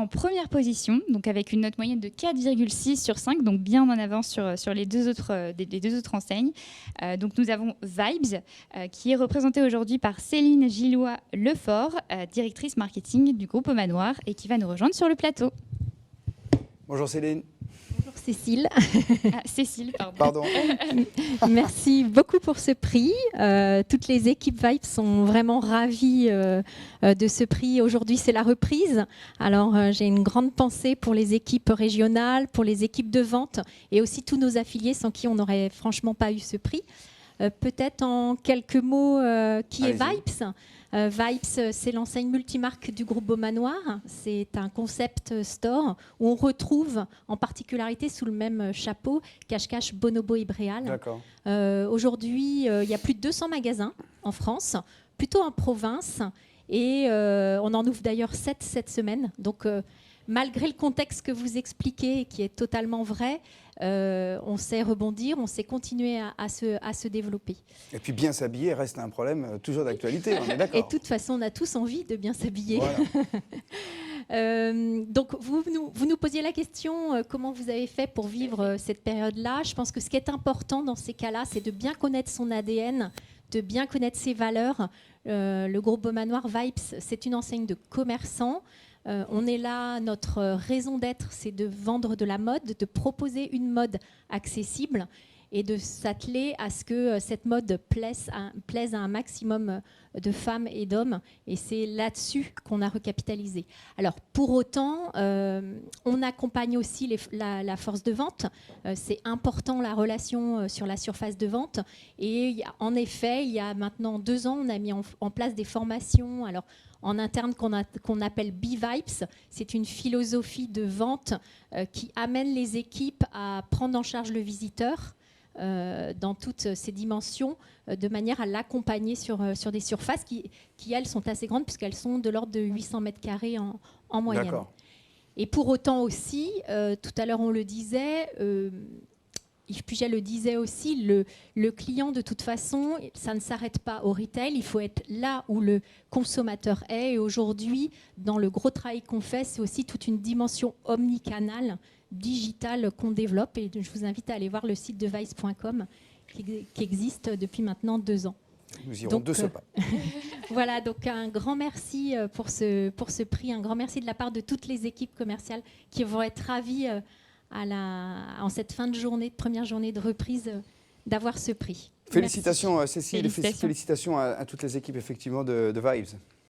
en première position, donc avec une note moyenne de 4,6 sur 5, donc bien en avance sur les deux autres enseignes. Donc nous avons Vibes, qui est représentée aujourd'hui par Céline Gillois-Lefort, directrice marketing du groupe Au Manoir, et qui va nous rejoindre sur le plateau. Bonjour Céline. Bonjour Cécile. Cécile, pardon. Pardon. Merci beaucoup pour ce prix. Toutes les équipes Vibes sont vraiment ravies de ce prix. Aujourd'hui, c'est la reprise. Alors, j'ai une grande pensée pour les équipes régionales, pour les équipes de vente et aussi tous nos affiliés sans qui on n'aurait franchement pas eu ce prix. Peut-être en quelques mots, qui est Vibes ? Vibes, c'est l'enseigne multimarque du groupe Au Manoir. C'est un concept store où on retrouve en particularité sous le même chapeau Cache-Cache, Bonobo et Bréal. D'accord. Aujourd'hui, il y a plus de 200 magasins en France, plutôt en province. Et on en ouvre d'ailleurs 7 cette semaine. Donc, malgré le contexte que vous expliquez, qui est totalement vrai, on sait rebondir, on sait continuer à se développer. Et puis bien s'habiller reste un problème toujours d'actualité, on est d'accord. Et de toute façon, on a tous envie de bien s'habiller. Voilà. Donc, vous nous posiez la question, comment vous avez fait pour vivre cette période-là ? Je pense que ce qui est important dans ces cas-là, c'est de bien connaître son ADN, de bien connaître ses valeurs. Le groupe Au Manoir Vibes, c'est une enseigne de commerçants. On est là, notre raison d'être, c'est de vendre de la mode, de proposer une mode accessible et de s'atteler à ce que cette mode plaise à un maximum de femmes et d'hommes. Et c'est là-dessus qu'on a recapitalisé. Alors, pour autant, on accompagne aussi la force de vente. C'est important, la relation sur la surface de vente. Et en effet, il y a maintenant 2 ans, on a mis en place des formations. Alors, en interne qu'on appelle B-Vibes. C'est une philosophie de vente qui amène les équipes à prendre en charge le visiteur dans toutes ses dimensions, de manière à l'accompagner sur des surfaces qui, elles, sont assez grandes, puisqu'elles sont de l'ordre de 800 mètres carrés en moyenne. D'accord. Et pour autant aussi, tout à l'heure on le disait, Puget le disait aussi, le client, de toute façon, ça ne s'arrête pas au retail. Il faut être là où le consommateur est. Et aujourd'hui, dans le gros travail qu'on fait, c'est aussi toute une dimension omnicanale, digitale qu'on développe. Et je vous invite à aller voir le site de vice.com qui existe depuis maintenant 2 ans. Nous irons de ce pas. Voilà, donc un grand merci pour ce prix. Un grand merci de la part de toutes les équipes commerciales qui vont être ravies en cette fin de journée, de première journée de reprise, d'avoir ce prix. Félicitations Merci. Cécile, félicitations à toutes les équipes effectivement de Vibes.